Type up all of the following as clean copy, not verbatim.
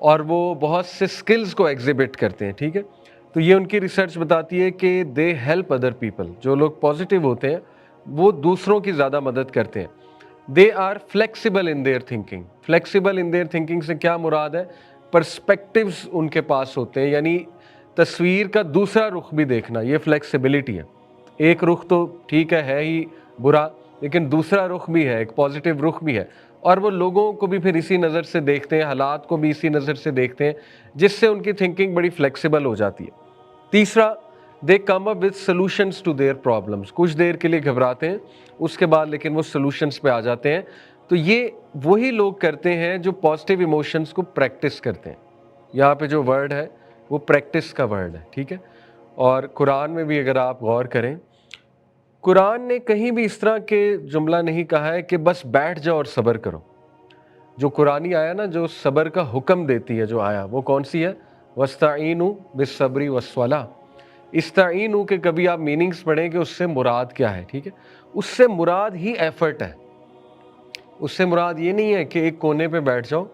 اور وہ بہت سے سکلز کو ایگزیبٹ کرتے ہیں, ٹھیک ہے. تو یہ ان کی ریسرچ بتاتی ہے کہ دے ہیلپ ادر پیپل. جو لوگ پازیٹیو ہوتے ہیں وہ دوسروں کی زیادہ مدد کرتے ہیں. They are flexible in their thinking. Flexible in their thinking سے کیا مراد ہے؟ پرسپیکٹیوز ان کے پاس ہوتے ہیں, یعنی تصویر کا دوسرا رخ بھی دیکھنا, یہ فلیکسیبلٹی ہے. ایک رخ تو ٹھیک ہے ہی برا, لیکن دوسرا رخ بھی ہے, ایک پازیٹیو رخ بھی ہے, اور وہ لوگوں کو بھی پھر اسی نظر سے دیکھتے ہیں, حالات کو بھی اسی نظر سے دیکھتے ہیں, جس سے ان کی تھنکنگ بڑی فلیکسیبل ہو جاتی ہے. تیسرا, they come up with solutions to their problems. کچھ دیر کے لیے گھبراتے ہیں, اس کے بعد لیکن وہ سولوشنس پہ آ جاتے ہیں. تو یہ وہی لوگ کرتے ہیں جو پازیٹیو ایموشنس کو پریکٹس کرتے ہیں. یہاں پہ جو ورڈ ہے وہ پریکٹس کا ورڈ ہے, ٹھیک ہے. اور قرآن میں بھی اگر آپ غور کریں, قرآن نے کہیں بھی اس طرح کے جملہ نہیں کہا ہے کہ بس بیٹھ جاؤ اور صبر کرو. جو قرآنی آیا نا, جو صبر کا حکم دیتی ہے جو آیا, وہ کون سی ہے؟ وَاسْتَعِینُوا بِالصَّبْرِ وَالصَّلَاةِ. استعینوا کے کبھی آپ میننگز پڑھیں کہ اس سے مراد کیا ہے, ٹھیک ہے. اس سے مراد ہی ایفرٹ ہے. اس سے مراد یہ نہیں ہے کہ ایک کونے پہ بیٹھ جاؤ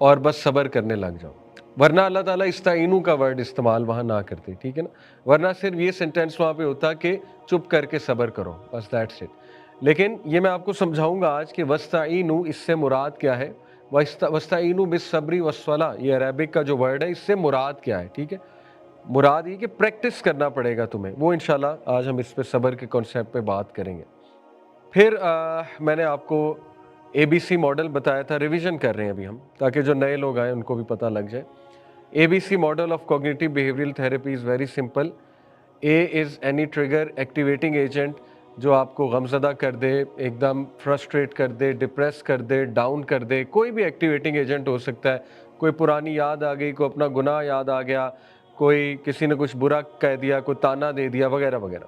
اور بس صبر کرنے لگ جاؤ, ورنہ اللہ تعالیٰ استعینوا کا ورڈ استعمال وہاں نہ کرتے, ٹھیک ہے نا. ورنہ صرف یہ سینٹینس وہاں پہ ہوتا کہ چپ کر کے صبر کرو, بس دیٹس اٹ. لیکن یہ میں آپ کو سمجھاؤں گا آج کہ وَاسْتَعِینُوا اس سے مراد کیا ہے. وَاسْتَعِینُوا بِالصَّبْرِ وَالصَّلَاةِ, یہ عربک کا جو ورڈ ہے, اس سے مراد کیا ہے, ٹھیک ہے. مراد یہ کہ پریکٹس کرنا پڑے گا تمہیں. وہ انشاءاللہ آج ہم اس پہ صبر کے کانسیپٹ پہ بات کریں گے. پھر میں نے آپ کو اے بی سی ماڈل بتایا تھا, ریویژن کر رہے ہیں ابھی ہم, تاکہ جو نئے لوگ آئیں ان کو بھی پتہ لگ جائے. A B C model of cognitive behavioural therapy is very simple. A is any trigger activating agent جو آپ کو غمزدہ کر دے, ایک دم فرسٹریٹ کر دے, ڈپریس کر دے, ڈاؤن کر دے. کوئی بھی ایکٹیویٹنگ ایجنٹ ہو سکتا ہے. کوئی پرانی یاد آ گئی, کوئی اپنا گناہ یاد آ گیا, کوئی کسی نے کچھ برا کہہ دیا, کوئی تانا دے دیا, وغیرہ وغیرہ.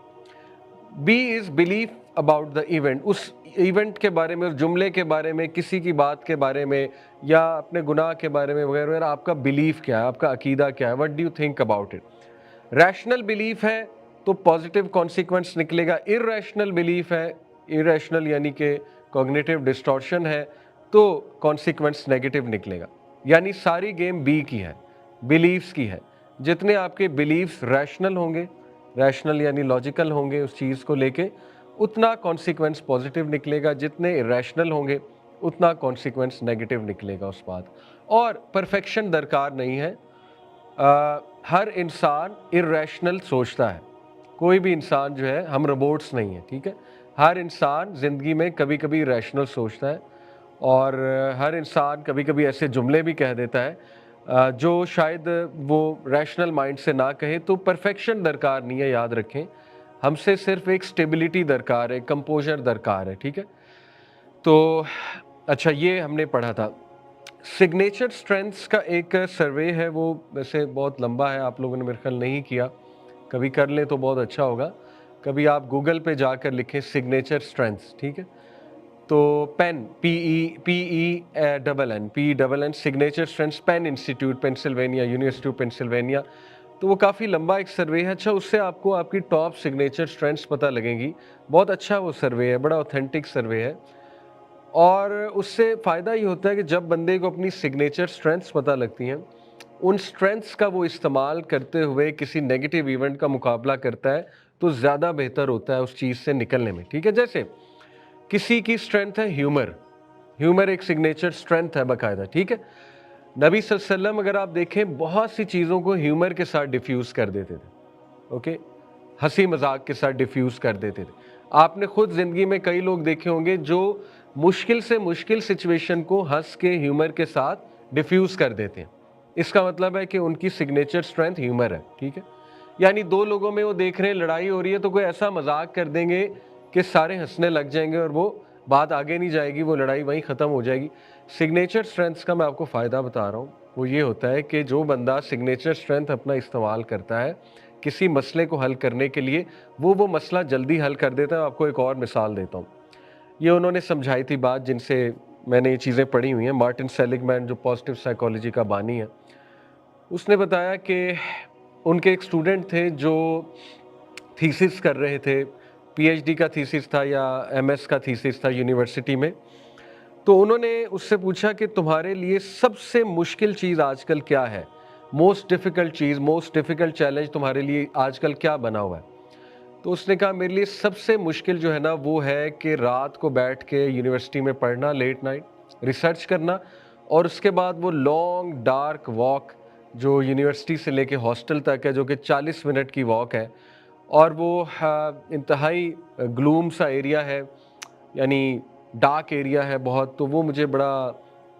Be as brief about the event. اس ایونٹ کے بارے میں, اس جملے کے بارے میں, کسی کی بات کے بارے میں, یا اپنے گناہ کے بارے میں وغیرہ وغیرہ. آپ کا بلیف کیا ہے, آپ کا عقیدہ کیا ہے, what do you think about it. Rational belief ہے تو پازیٹیو کانسیکوینس نکلے گا. ارریشنل بلیف ہے, ارریشنل یعنی کہ کوگنیٹیو ڈسٹورشن ہے, تو کانسیکوینس نیگیٹو نکلے گا. یعنی ساری گیم بی کی ہے, بلیفز کی ہے. جتنے آپ کے بلیفز ریشنل ہوں گے, ریشنل یعنی لاجیکل ہوں گے اس چیز کو لے کے, اتنا کانسیکوینس پازیٹیو نکلے گا. جتنے ریشنل ہوں گے اتنا کانسیکوینس نیگیٹو نکلے گا اس بات. اور پرفیکشن درکار نہیں ہے. ہر انسان ارریشنل سوچتا ہے. کوئی بھی انسان جو ہے, ہم روبوٹس نہیں ہیں, ٹھیک ہے. ہر انسان زندگی میں کبھی کبھی ریشنل سوچتا ہے, اور ہر انسان کبھی کبھی ایسے جملے بھی کہہ دیتا ہے جو شاید وہ ریشنل مائنڈ سے نہ کہے. تو پرفیکشن درکار نہیں ہے, یاد رکھیں. ہم سے صرف ایک سٹیبلٹی درکار ہے, کمپوزر درکار ہے, ٹھیک ہے. تو اچھا, یہ ہم نے پڑھا تھا. سگنیچر اسٹرینتھس کا ایک سروے ہے, وہ ویسے بہت لمبا ہے, آپ لوگوں نے میرے خیال نہیں کیا. کبھی کر لیں تو بہت اچھا ہوگا. کبھی آپ گوگل پہ جا کر لکھیں سگنیچر اسٹرینتھس, ٹھیک ہے. تو pen, PEN signature strengths, Penn institute Pennsylvania, university of Pennsylvania. تو وہ کافی لمبا ایک سروے ہے. اچھا, اس سے آپ کو آپ کی ٹاپ سگنیچر اسٹرینتھس پتہ لگیں گی. بہت اچھا وہ سروے ہے, بڑا اوتھینٹک سروے ہے. اور اس سے فائدہ یہ ہوتا ہے کہ جب بندے کو اپنی سگنیچر اسٹرینتھس پتہ لگتی ہیں, ان اسٹرینتھس کا وہ استعمال کرتے ہوئے کسی نیگیٹو ایونٹ کا مقابلہ کرتا ہے, تو زیادہ بہتر ہوتا ہے اس چیز سے نکلنے میں, ٹھیک ہے. جیسے کسی کی اسٹرینتھ ہے ہیومر. ہیومر ایک سگنیچر اسٹرینتھ ہے باقاعدہ, ٹھیک ہے. نبی صلی اللہ علیہ وسلم اگر آپ دیکھیں, بہت سی چیزوں کو ہیومر کے ساتھ ڈیفیوز کر دیتے تھے, اوکے, ہنسی مذاق کے ساتھ ڈیفیوز کر دیتے تھے. آپ نے خود زندگی میں کئی لوگ دیکھے ہوں گے جو مشکل سے مشکل سچویشن کو ہنس کے, ہیومر کے ساتھ ڈیفیوز کر دیتے ہیں. اس کا مطلب ہے کہ ان کی سگنیچر اسٹرینتھ ہیومر ہے, ٹھیک ہے. یعنی دو لوگوں میں وہ دیکھ رہے ہیں, لڑائی ہو رہی ہے, تو کوئی ایسا مذاق کر دیں گے کہ سارے ہنسنے لگ جائیں گے, اور وہ بات آگے نہیں جائے گی, وہ لڑائی وہیں ختم ہو جائے گی. سگنیچر اسٹرینتھس کا میں آپ کو فائدہ بتا رہا ہوں. وہ یہ ہوتا ہے کہ جو بندہ سگنیچر اسٹرینتھ اپنا استعمال کرتا ہے کسی مسئلے کو حل کرنے کے لیے, وہ مسئلہ جلدی حل کر دیتا ہے. آپ کو ایک اور مثال دیتا ہوں. یہ انہوں نے سمجھائی تھی بات, جن سے میں نے یہ چیزیں پڑھی ہوئی ہیں. مارٹن سیلگ مین, جو پازیٹیو سائیکالوجی کا بانی ہے, اس نے بتایا کہ ان کے ایک اسٹوڈنٹ تھے جو تھیسس کر رہے تھے, پی ایچ ڈی کا تھیسس تھا یا ایم ایس کا تھیسس تھا یونیورسٹی میں. تو انہوں نے اس سے پوچھا کہ تمہارے لیے سب سے مشکل چیز آج کل کیا ہے، موسٹ ڈیفیکلٹ چیز، موسٹ ڈیفیکلٹ چیلنج تمہارے لیے آج کل کیا بنا ہوا ہے؟ تو اس نے کہا میرے لیے سب سے مشکل جو ہے نا وہ ہے کہ رات کو بیٹھ کے یونیورسٹی میں پڑھنا، لیٹ نائٹ ریسرچ کرنا، اور اس کے بعد وہ لانگ ڈارک واک جو یونیورسٹی سے لے کے ہاسٹل تک ہے، جو کہ 40 منٹ کی واک ہے، اور وہ انتہائی گلوم سا ایریا ہے، یعنی ڈارک ایریا ہے بہت، تو وہ مجھے بڑا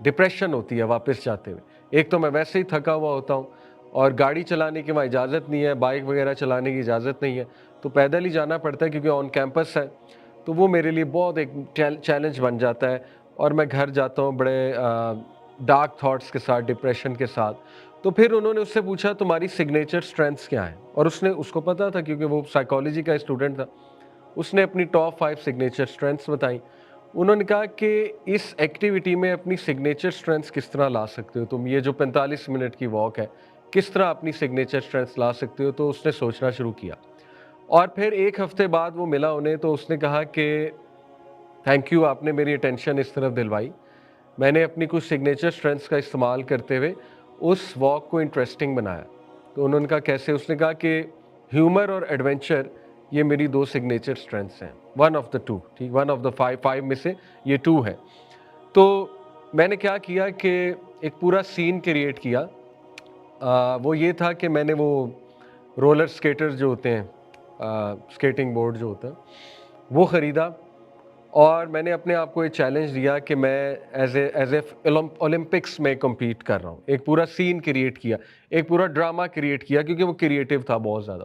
ڈپریشن ہوتی ہے واپس جاتے ہوئے۔ ایک تو میں ویسے ہی تھکا ہوا ہوتا ہوں، اور گاڑی چلانے کی وہاں اجازت نہیں ہے، بائک وغیرہ چلانے کی اجازت نہیں ہے، تو پیدل ہی جانا پڑتا ہے کیونکہ آن کیمپس ہے، تو وہ میرے لیے بہت ایک چیلنج بن جاتا ہے، اور میں گھر جاتا ہوں بڑے ڈارک تھاٹس کے ساتھ، ڈپریشن کے ساتھ۔ تو پھر انہوں نے اس سے پوچھا تمہاری سگنیچر سٹرینتھس کیا ہیں، اور اس کو پتا تھا کیونکہ وہ سائیکالوجی کا اسٹوڈنٹ تھا، اس نے اپنی ٹاپ 5 سگنیچر سٹرینتھس بتائیں۔ انہوں نے کہا کہ اس ایکٹیویٹی میں اپنی سگنیچر سٹرینتھس کس طرح لا سکتے ہو تم، یہ جو 45 منٹ کی واک ہے کس طرح اپنی سگنیچر سٹرینتھس لا سکتے ہو؟ تو اس نے سوچنا شروع کیا، اور پھر ایک ہفتے بعد وہ ملا انہیں، تو اس نے کہا کہ تھینک یو، آپ نے میری اٹینشن اس طرف دلوائی، میں نے اپنی کچھ سگنیچر سٹرینتھس کا استعمال کرتے ہوئے اس واک کو انٹرسٹنگ بنایا۔ تو انہوں نے کہا کیسے؟ اس نے کہا کہ ہیومر اور ایڈونچر یہ میری 2 سگنیچر سٹرینتھس ہیں، ون آف دا 2، ٹھیک، ون آف دا 5 میں سے یہ 2 ہے۔ تو میں نے کیا کیا کہ ایک پورا سین کریٹ کیا، وہ یہ تھا کہ میں نے وہ رولر سکیٹر جو ہوتے ہیں، سکیٹنگ بورڈ جو ہوتا ہے وہ خریدا، اور میں نے اپنے آپ کو یہ چیلنج دیا کہ میں ایز اے اولمپکس میں کمپیٹ کر رہا ہوں۔ ایک پورا سین کریٹ کیا، ایک پورا ڈرامہ کریٹ کیا، کیونکہ وہ کریٹیو تھا بہت زیادہ،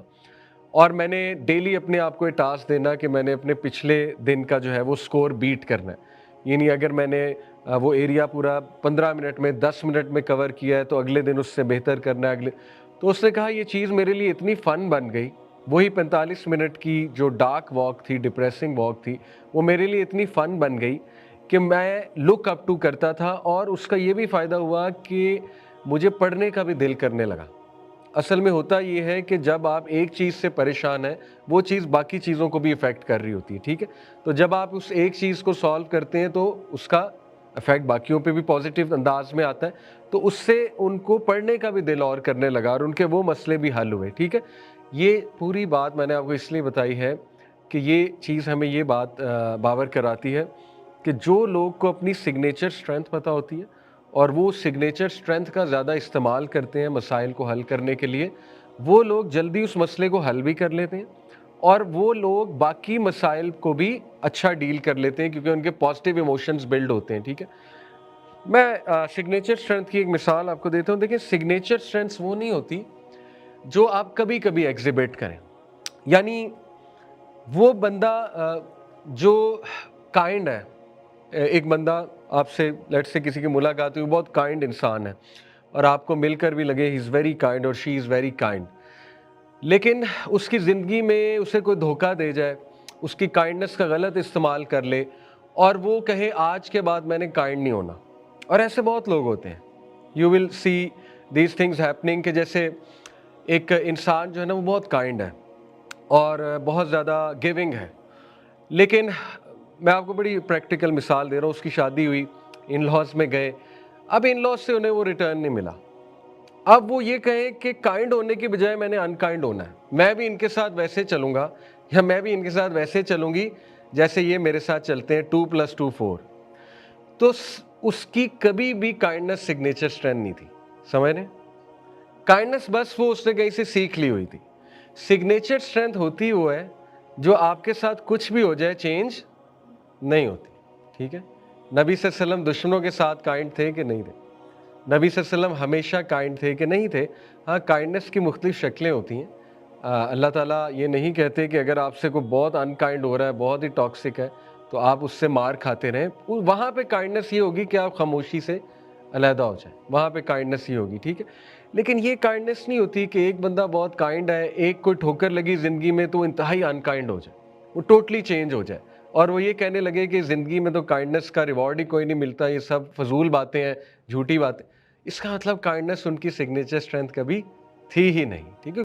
اور میں نے ڈیلی اپنے آپ کو یہ ٹاسک دینا کہ میں نے اپنے پچھلے دن کا جو ہے وہ سکور بیٹ کرنا ہے، یعنی اگر میں نے وہ ایریا پورا 15 منٹ میں 10 منٹ میں کور کیا ہے تو اگلے دن اس سے بہتر کرنا ہے تو اس نے کہا یہ چیز میرے لیے اتنی فن بن گئی، وہی 45 منٹ کی جو ڈارک واک تھی، ڈپریسنگ واک تھی، وہ میرے لیے اتنی فن بن گئی کہ میں لک اپ ٹو کرتا تھا، اور اس کا یہ بھی فائدہ ہوا کہ مجھے پڑھنے کا بھی دل کرنے لگا۔ اصل میں ہوتا یہ ہے کہ جب آپ ایک چیز سے پریشان ہیں، وہ چیز باقی چیزوں کو بھی افیکٹ کر رہی ہوتی ہے، ٹھیک ہے؟ تو جب آپ اس ایک چیز کو سالو کرتے ہیں تو اس کا افیکٹ باقیوں پہ بھی پازیٹیو انداز میں آتا ہے، تو اس سے ان کو پڑھنے کا بھی دل اور کرنے لگا، اور ان کے وہ مسئلے بھی حل ہوئے، ٹھیک ہے؟ یہ پوری بات میں نے آپ کو اس لیے بتائی ہے کہ یہ چیز ہمیں یہ بات باور کراتی ہے کہ جو لوگ کو اپنی سگنیچر سٹرینتھ پتہ ہوتی ہے اور وہ سگنیچر سٹرینتھ کا زیادہ استعمال کرتے ہیں مسائل کو حل کرنے کے لیے، وہ لوگ جلدی اس مسئلے کو حل بھی کر لیتے ہیں، اور وہ لوگ باقی مسائل کو بھی اچھا ڈیل کر لیتے ہیں کیونکہ ان کے پازیٹیو ایموشنز بلڈ ہوتے ہیں، ٹھیک ہے؟ میں سگنیچر سٹرینتھ کی ایک مثال آپ کو دیتا ہوں۔ دیکھیں، سگنیچر سٹرینتھس وہ نہیں ہوتی جو آپ کبھی کبھی ایگزیبٹ کریں، یعنی وہ بندہ جو کائنڈ ہے، ایک بندہ آپ سے لیٹ سے کسی کی ملاقات ہوئی، بہت کائنڈ انسان ہے، اور آپ کو مل کر بھی لگے ہی از ویری کائنڈ اور شی از ویری کائنڈ، لیکن اس کی زندگی میں اسے کوئی دھوکہ دے جائے، اس کی کائنڈنس کا غلط استعمال کر لے، اور وہ کہے آج کے بعد میں نے کائنڈ نہیں ہونا، اور ایسے بہت لوگ ہوتے ہیں۔ You will see these things happening, کہ جیسے ایک انسان جو ہے نا وہ بہت کائنڈ ہے اور بہت زیادہ گیونگ ہے، لیکن میں آپ کو بڑی پریکٹیکل مثال دے رہا ہوں، اس کی شادی ہوئی، ان لاز میں گئے، اب ان لاز سے انہیں وہ ریٹرن نہیں ملا، اب وہ یہ کہیں کہ کائنڈ ہونے کی بجائے میں نے انکائنڈ ہونا ہے، میں بھی ان کے ساتھ ویسے چلوں گا، یا میں بھی ان کے ساتھ ویسے چلوں گی جیسے یہ میرے ساتھ چلتے ہیں، 2+2 4، تو اس کی کبھی بھی کائنڈنس سگنیچر سٹرینتھ نہیں تھی، سمجھ رہے ہیں؟ کائنڈنس بس وہ اس نے کہیں سے سیکھ لی ہوئی تھی۔ سگنیچر سٹرینتھ ہوتی وہ ہے جو آپ کے ساتھ کچھ بھی ہو جائے چینج نہیں ہوتی، ٹھیک ہے؟ نبی صلی اللہ علیہ وسلم دشمنوں کے ساتھ کائنڈ تھے کہ نہیں تھے؟ نبی صلی اللہ علیہ وسلم ہمیشہ کائنڈ تھے کہ نہیں تھے؟ ہاں، کائنڈنس کی مختلف شکلیں ہوتی ہیں۔ اللہ تعالیٰ یہ نہیں کہتے کہ اگر آپ سے کوئی بہت انکائنڈ ہو رہا ہے، بہت ہی ٹاکسک ہے، تو آپ اس سے مار کھاتے رہیں، وہاں پہ کائنڈنس یہ ہوگی کہ آپ خاموشی سے علیحدہ ہو جائیں، وہاں پہ کائنڈنس ہی ہوگی، ٹھیک ہے؟ لیکن یہ کائنڈنس نہیں ہوتی کہ ایک بندہ بہت کائنڈ ہے، ایک کوئی ٹھوکر لگی زندگی میں تو انتہائی انکائنڈ ہو جائے، وہ ٹوٹلی چینج ہو جائے، اور وہ یہ کہنے لگے کہ زندگی میں تو کائنڈنس کا ریوارڈ ہی کوئی نہیں ملتا، یہ سب فضول باتیں ہیں، جھوٹی باتیں۔ اس کا مطلب کائنڈنس ان کی سگنیچر سٹرینتھ کبھی تھی ہی نہیں، ٹھیک ہے؟